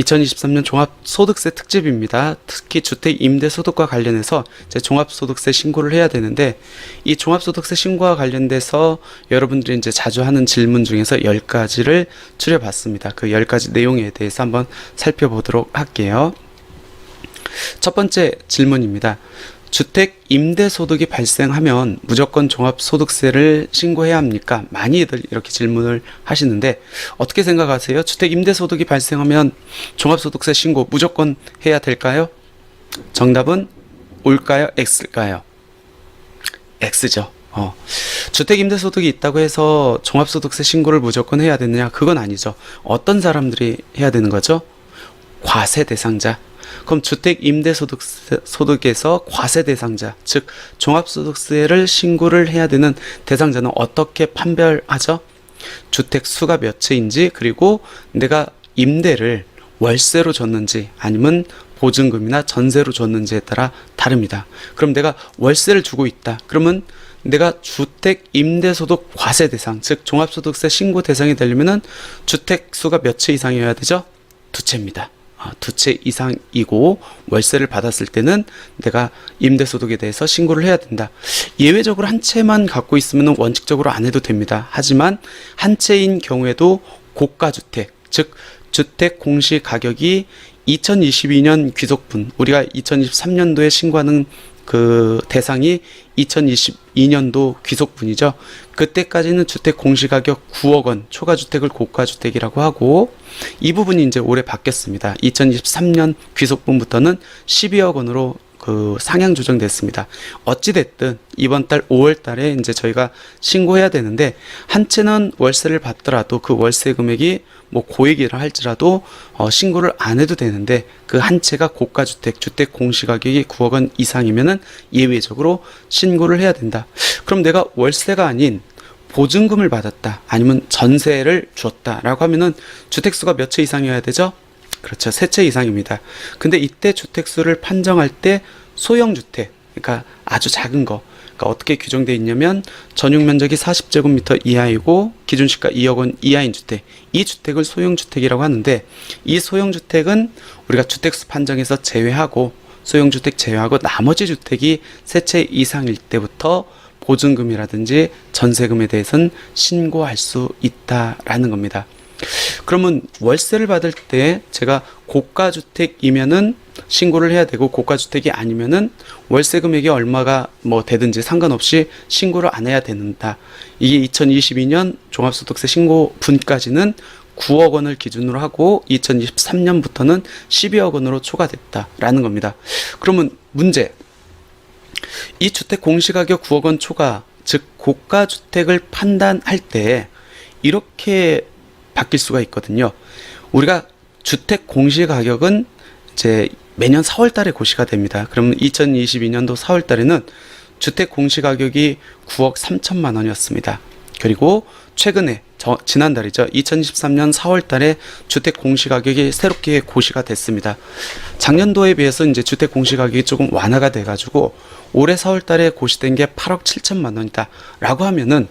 2023년 종합소득세 특집입니다. 특히 주택 임대소득과 관련해서 이제 종합소득세 신고를 해야 되는데, 이 종합소득세 신고와 관련돼서 여러분들이 이제 자주 하는 질문 중에서 10가지를 추려봤습니다. 그 10가지 내용에 대해서 한번 살펴보도록 할게요. 첫 번째 질문입니다. 주택 임대소득이 발생하면 무조건 종합소득세를 신고해야 합니까? 많이들 이렇게 질문을 하시는데 어떻게 생각하세요? 주택 임대소득이 발생하면 종합소득세 신고 무조건 해야 될까요? 정답은 O일까요? X일까요? X죠. 주택 임대소득이 있다고 해서 종합소득세 신고를 무조건 해야 되느냐? 그건 아니죠. 어떤 사람들이 해야 되는 거죠? 과세 대상자. 그럼 주택 임대소득에서 과세 대상자, 즉 종합소득세를 신고를 해야 되는 대상자는 어떻게 판별하죠? 주택 수가 몇 채인지, 그리고 내가 임대를 월세로 줬는지 아니면 보증금이나 전세로 줬는지에 따라 다릅니다. 그럼 내가 월세를 주고 있다. 그러면 내가 주택 임대소득 과세 대상, 즉 종합소득세 신고 대상이 되려면은 주택 수가 몇 채 이상이어야 되죠? 2채입니다. 2채 이상이고 월세를 받았을 때는 내가 임대소득에 대해서 신고를 해야 된다. 예외적으로 한 채만 갖고 있으면 원칙적으로 안 해도 됩니다. 하지만 한 채인 경우에도 고가주택, 즉 주택 공시가격이 2022년 귀속분, 우리가 2023년도에 신고하는 그 대상이 2022년도 귀속분이죠. 그때까지는 주택 공시가격 9억 원, 초과주택을 고가주택이라고 하고, 이 부분이 이제 올해 바뀌었습니다. 2023년 귀속분부터는 12억 원으로 그 상향 조정됐습니다. 어찌됐든 이번 달 5월 달에 이제 저희가 신고해야 되는데, 한 채는 월세를 받더라도 그 월세 금액이 뭐 고액이라 할지라도 신고를 안 해도 되는데, 그 한 채가 고가주택, 주택 공시가격이 9억 원 이상이면은 예외적으로 신고를 해야 된다. 그럼 내가 월세가 아닌 보증금을 받았다, 아니면 전세를 줬다라고 하면은 주택수가 몇 채 이상이어야 되죠? 그렇죠. 3채 이상입니다. 근데 이때 주택수를 판정할 때 소형주택, 그러니까 아주 작은 거, 그러니까 어떻게 규정되어 있냐면 전용면적이 40제곱미터 이하이고 기준시가 2억 원 이하인 주택, 이 주택을 소형주택이라고 하는데, 이 소형주택은 우리가 주택수 판정에서 제외하고, 소형주택 제외하고 나머지 주택이 3채 이상일 때부터 보증금이라든지 전세금에 대해서는 신고할 수 있다라는 겁니다. 그러면 월세를 받을 때 제가 고가주택이면은 신고를 해야 되고, 고가주택이 아니면은 월세 금액이 얼마가 뭐 되든지 상관없이 신고를 안 해야 된다. 이게 2022년 종합소득세 신고분까지는 9억 원을 기준으로 하고 2023년부터는 12억 원으로 초과됐다라는 겁니다. 그러면 문제, 이 주택 공시가격 9억 원 초과, 즉 고가주택을 판단할 때 이렇게 바뀔 수가 있거든요. 우리가 주택 공시가격은 이제 매년 4월 달에 고시가 됩니다. 그러면 2022년도 4월 달에는 주택 공시가격이 9억 3천만 원이었습니다. 그리고 최근에 지난달이죠. 2023년 4월 달에 주택 공시가격이 새롭게 고시가 됐습니다. 작년도에 비해서 이제 주택 공시가격이 조금 완화가 돼가지고 올해 4월 달에 고시된 게 8억 7천만 원이다 라고 하면은,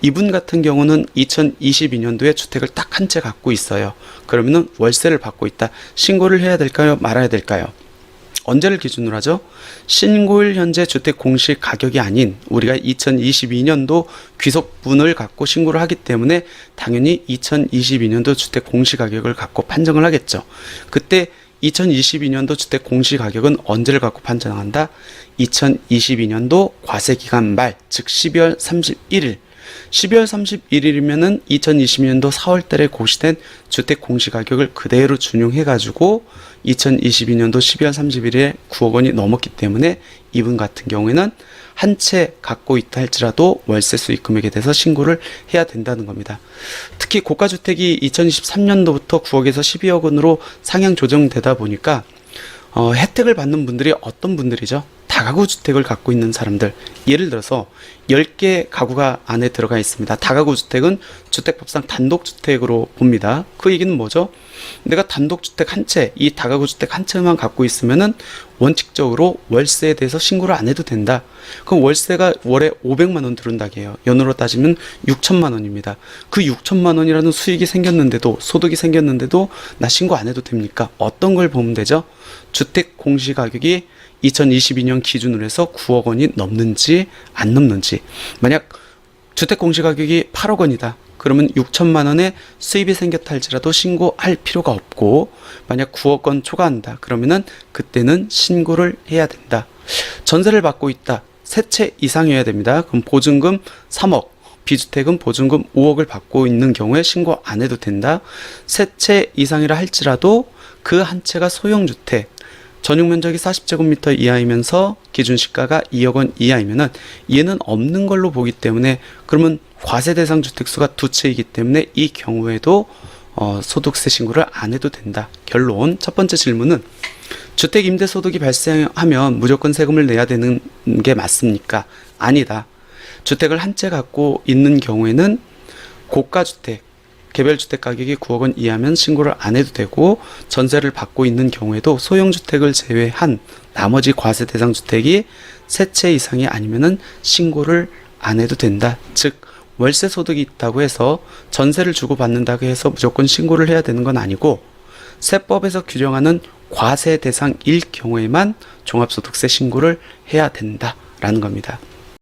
이분 같은 경우는 2022년도에 주택을 딱 한 채 갖고 있어요. 그러면은 월세를 받고 있다. 신고를 해야 될까요? 말아야 될까요? 언제를 기준으로 하죠? 신고일 현재 주택 공시 가격이 아닌 우리가 2022년도 귀속분을 갖고 신고를 하기 때문에 당연히 2022년도 주택 공시 가격을 갖고 판정을 하겠죠. 그때 2022년도 주택 공시 가격은 언제를 갖고 판정한다? 2022년도 과세기간 말, 즉 12월 31일. 12월 31일이면은 2022년도 4월 달에 고시된 주택 공시가격을 그대로 준용해가지고 2022년도 12월 31일에 9억 원이 넘었기 때문에 이분 같은 경우에는 한 채 갖고 있다 할지라도 월세 수익 금액에 대해서 신고를 해야 된다는 겁니다. 특히 고가주택이 2023년도부터 9억에서 12억 원으로 상향 조정되다 보니까 혜택을 받는 분들이 어떤 분들이죠? 다가구 주택을 갖고 있는 사람들, 예를 들어서 10개 가구가 안에 들어가 있습니다. 다가구 주택은 주택법상 단독주택으로 봅니다. 그 얘기는 뭐죠? 내가 단독주택 한 채, 이 다가구 주택 한 채만 갖고 있으면은 원칙적으로 월세에 대해서 신고를 안 해도 된다. 그럼 월세가 월에 500만 원 들어온다고 해요. 연으로 따지면 6천만 원입니다. 그 6천만 원이라는 수익이 생겼는데도, 소득이 생겼는데도 나 신고 안 해도 됩니까? 어떤 걸 보면 되죠? 주택 공시가격이 2022년 기준으로 해서 9억 원이 넘는지 안 넘는지. 만약 주택 공시가격이 8억 원이다. 그러면 6천만 원의 수입이 생겼다 할지라도 신고할 필요가 없고, 만약 9억 원 초과한다. 그러면은 그때는 신고를 해야 된다. 전세를 받고 있다. 세 채 이상이어야 됩니다. 그럼 보증금 3억, 비주택은 보증금 5억을 받고 있는 경우에 신고 안 해도 된다. 세 채 이상이라 할지라도 그 한 채가 소형주택, 전용 면적이 40제곱미터 이하이면서 기준 시가가 2억 원 이하이면은 얘는 없는 걸로 보기 때문에, 그러면 과세 대상 주택 수가 두 채이기 때문에 이 경우에도 소득세 신고를 안 해도 된다. 결론, 첫 번째 질문은 주택 임대 소득이 발생하면 무조건 세금을 내야 되는 게 맞습니까? 아니다. 주택을 한 채 갖고 있는 경우에는 고가주택, 개별주택 가격이 9억 원 이하면 신고를 안 해도 되고, 전세를 받고 있는 경우에도 소형주택을 제외한 나머지 과세 대상 주택이 세 채 이상이 아니면은 신고를 안 해도 된다. 즉, 월세 소득이 있다고 해서 전세를 주고 받는다고 해서 무조건 신고를 해야 되는 건 아니고, 세법에서 규정하는 과세 대상일 경우에만 종합소득세 신고를 해야 된다라는 겁니다.